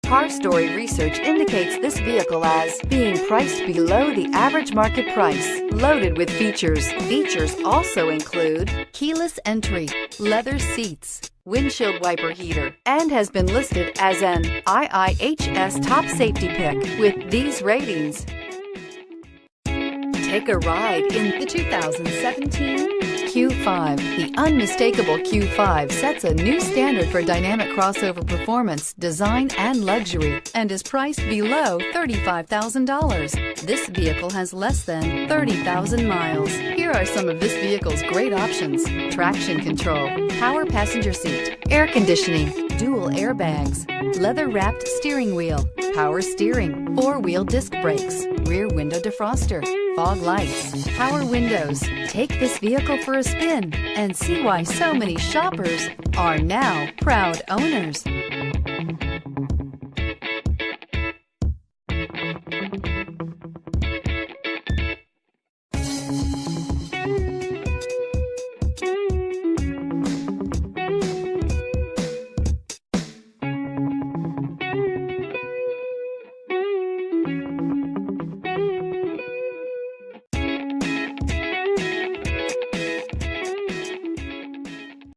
Car Story research indicates this vehicle as being priced below the average market price. Loaded with features. Features also include keyless entry, leather seats, windshield wiper heater, and has been listed as an IIHS Top Safety Pick with these ratings. Take a ride in the 2017 Q5. The unmistakable Q5 sets a new standard for dynamic crossover performance, design, and luxury, and is priced below $35,000. This vehicle has less than 30,000 miles. Here are some of this vehicle's great options: traction control, power passenger seat, air conditioning, dual airbags, leather-wrapped steering wheel, power steering, four-wheel disc brakes, rear window defroster, fog lights, power windows. Take this vehicle for a spin and see why so many shoppers are now proud owners.